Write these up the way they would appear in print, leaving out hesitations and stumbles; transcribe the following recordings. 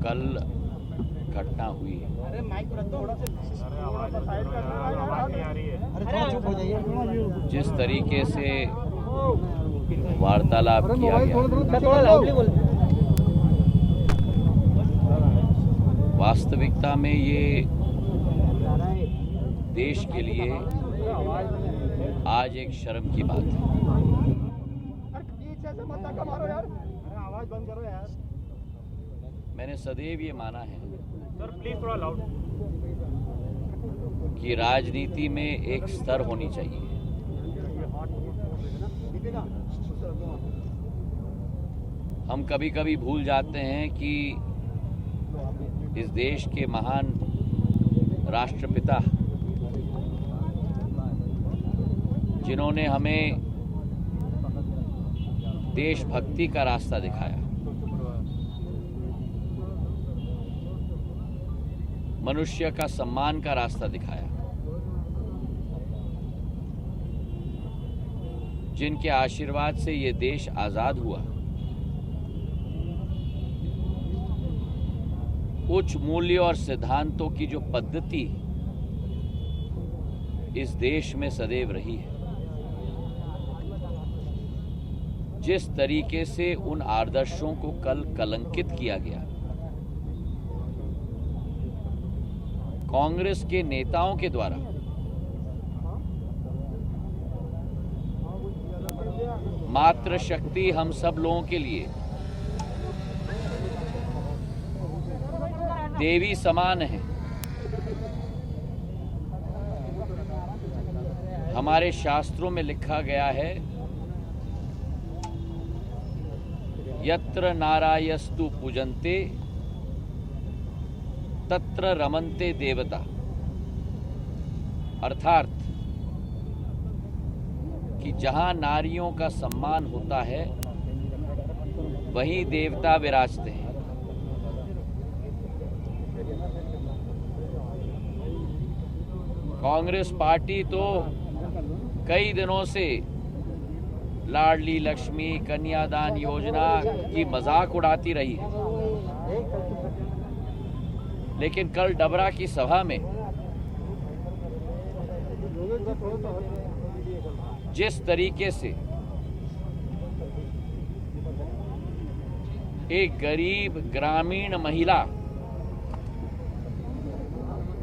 कल घटना हुई है, जिस तरीके से वार्तालाप किया गया, वास्तविकता में ये देश के लिए आज एक शर्म की बात है। मैंने सदैव ये माना है कि राजनीति में एक स्तर होनी चाहिए। हम कभी कभी भूल जाते हैं कि इस देश के महान राष्ट्रपिता, जिन्होंने हमें देशभक्ति का रास्ता दिखाया, मनुष्य का सम्मान का रास्ता दिखाया, जिनके आशीर्वाद से ये देश आजाद हुआ, उच्च मूल्य और सिद्धांतों की जो पद्धति इस देश में सदैव रही है, जिस तरीके से उन आदर्शों को कल कलंकित किया गया, कांग्रेस के नेताओं के द्वारा, मातृशक्ति हम सब लोगों के लिए देवी समान है। हमारे शास्त्रों में लिखा गया है, यत्र नारायस्तु पूजन्ते तत्र रमन्ते देवता। अर्थात कि जहां नारियों का सम्मान होता है वहीं देवता विराजते हैं। कांग्रेस पार्टी तो कई दिनों से लाडली लक्ष्मी कन्यादान योजना की मजाक उड़ाती रही है, लेकिन कल डबरा की सभा में जिस तरीके से एक गरीब ग्रामीण महिला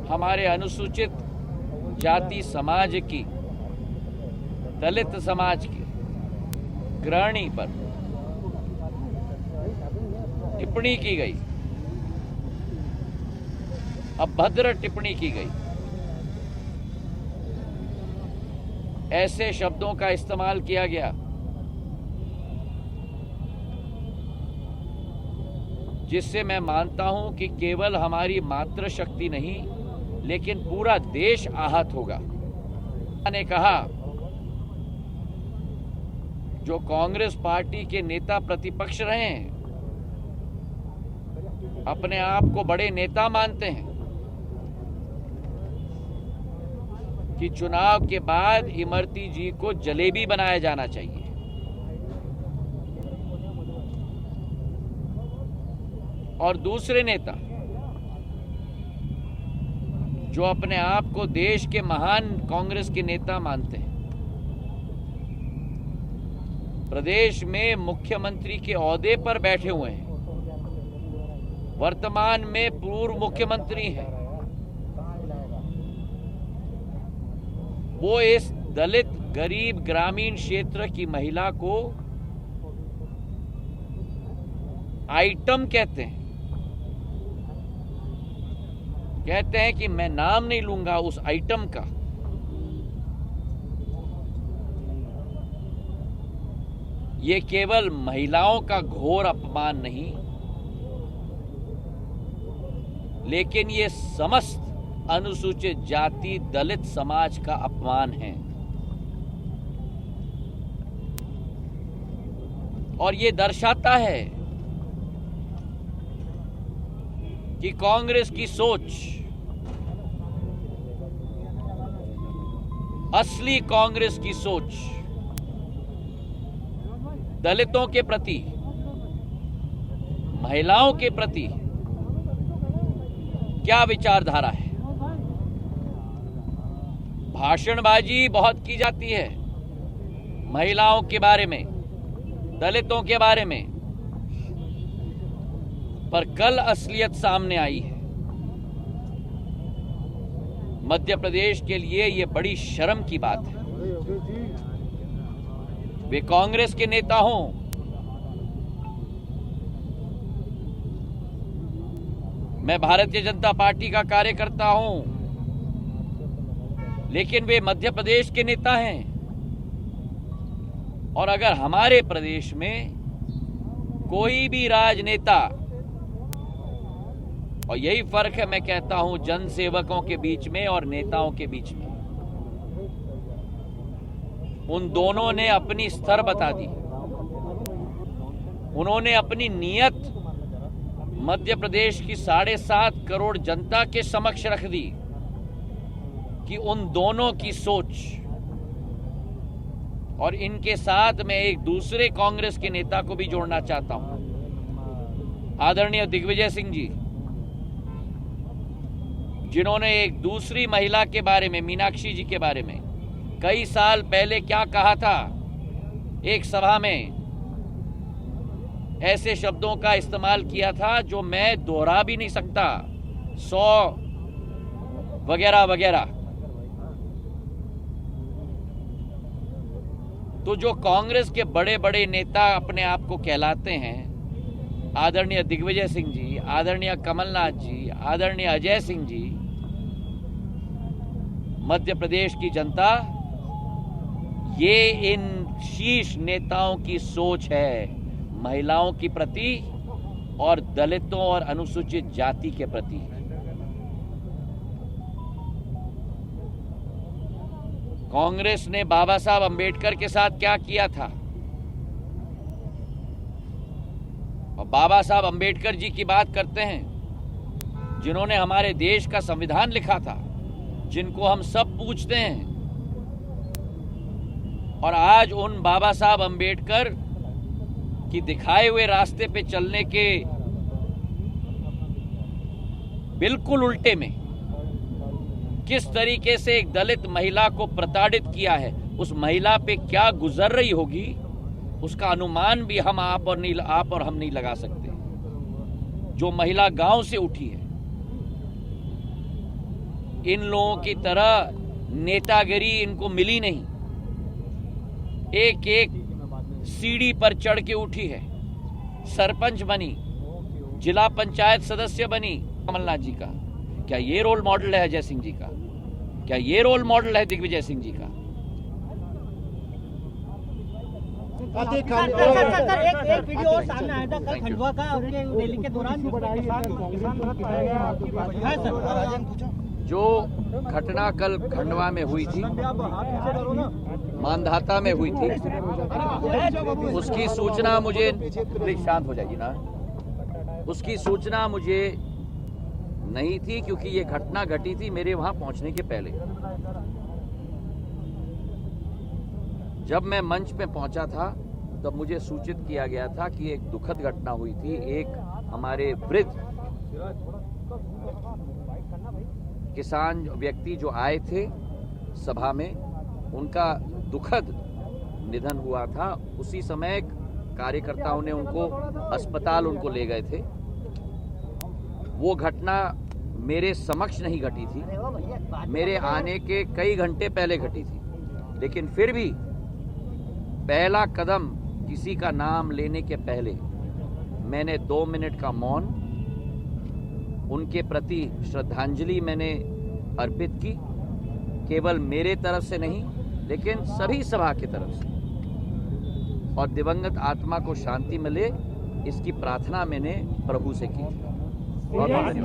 हमारे अनुसूचित जाति समाज की, दलित समाज की गृहिणी पर टिप्पणी की गई, अभद्र टिप्पणी की गई, ऐसे शब्दों का इस्तेमाल किया गया जिससे मैं मानता हूं कि केवल हमारी मातृशक्ति नहीं लेकिन पूरा देश आहत होगा। मैंने कहा, जो कांग्रेस पार्टी के नेता प्रतिपक्ष रहे हैं, अपने आप को बड़े नेता मानते हैं, कि चुनाव के बाद इमरती जी को जलेबी बनाया जाना चाहिए। और दूसरे नेता जो अपने आप को देश के महान कांग्रेस के नेता मानते हैं, प्रदेश में मुख्यमंत्री के ओहदे पर बैठे हुए हैं, वर्तमान में पूर्व मुख्यमंत्री हैं, वो इस दलित गरीब ग्रामीण क्षेत्र की महिला को आइटम कहते हैं। कहते हैं कि मैं नाम नहीं लूंगा उस आइटम का। ये केवल महिलाओं का घोर अपमान नहीं, लेकिन ये समस्त अनुसूचित जाति दलित समाज का अपमान है। और ये दर्शाता है कि कांग्रेस की सोच, असली कांग्रेस की सोच दलितों के प्रति, महिलाओं के प्रति क्या विचारधारा है। भाषणबाजी बहुत की जाती है महिलाओं के बारे में, दलितों के बारे में, पर कल असलियत सामने आई है। मध्य प्रदेश के लिए यह बड़ी शर्म की बात है। वे कांग्रेस के नेता हों, मैं भारतीय जनता पार्टी का कार्यकर्ता हूं, लेकिन वे मध्य प्रदेश के नेता हैं। और अगर हमारे प्रदेश में कोई भी राजनेता, और यही फर्क है मैं कहता हूं जनसेवकों के बीच में और नेताओं के बीच में, उन दोनों ने अपनी स्तर बता दी। उन्होंने अपनी नियत मध्य प्रदेश की 7.5 करोड़ जनता के समक्ष रख दी कि उन दोनों की सोच, और इनके साथ मैं एक दूसरे कांग्रेस के नेता को भी जोड़ना चाहता हूं, आदरणीय दिग्विजय सिंह जी, जिन्होंने एक दूसरी महिला के बारे में, मीनाक्षी जी के बारे में कई साल पहले क्या कहा था, एक सभा में ऐसे शब्दों का इस्तेमाल किया था जो मैं दोहरा भी नहीं सकता, 100 वगैरह वगैरह। तो जो कांग्रेस के बड़े बड़े नेता अपने आप को कहलाते हैं, आदरणीय दिग्विजय सिंह जी, आदरणीय कमलनाथ जी, आदरणीय अजय सिंह जी, मध्य प्रदेश की जनता, ये इन शीर्ष नेताओं की सोच है महिलाओं के प्रति और दलितों और अनुसूचित जाति के प्रति। कांग्रेस ने बाबा साहब अंबेडकर के साथ क्या किया था, और बाबा साहब अंबेडकर जी की बात करते हैं, जिन्होंने हमारे देश का संविधान लिखा था, जिनको हम सब पूछते हैं। और आज उन बाबा साहब अंबेडकर की दिखाए हुए रास्ते पे चलने के बिल्कुल उल्टे में किस तरीके से एक दलित महिला को प्रताड़ित किया है, उस महिला पे क्या गुजर रही होगी, उसका अनुमान भी आप और हम नहीं लगा सकते। जो महिला गांव से उठी है, इन लोगों की तरह नेतागिरी इनको मिली नहीं, एक एक सीढ़ी पर चढ़ के उठी है, सरपंच बनी, जिला पंचायत सदस्य बनी कमलनाथ जी का। क्या ये रोल मॉडल है अजय सिंह जी का? क्या ये रोल मॉडल है दिग्विजय सिंह जी का? एक वीडियो और सामने आया था कल खंडवा का, उनके रैली के दौरान जो घटना कल खंडवा में हुई थी, मानधाता में हुई थी, उसकी सूचना मुझे, प्लीज शांत हो जाइए ना, उसकी सूचना मुझे नहीं थी, क्योंकि ये घटना घटी थी मेरे वहां पहुंचने के पहले। जब मैं मंच पे पहुंचा था तब मुझे सूचित किया गया था कि एक दुखद घटना हुई थी। एक हमारे वृद्ध किसान व्यक्ति जो आए थे सभा में, उनका दुखद निधन हुआ था। उसी समय कार्यकर्ताओं ने उनको अस्पताल ले गए थे। वो घटना मेरे समक्ष नहीं घटी थी, मेरे आने के कई घंटे पहले घटी थी, लेकिन फिर भी पहला कदम किसी का नाम लेने के पहले मैंने 2 मिनट का मौन, उनके प्रति श्रद्धांजलि मैंने अर्पित की, केवल मेरे तरफ से नहीं लेकिन सभी सभा की तरफ से, और दिवंगत आत्मा को शांति मिले इसकी प्रार्थना मैंने प्रभु से की थी। बहुत बहुत धन्यवाद।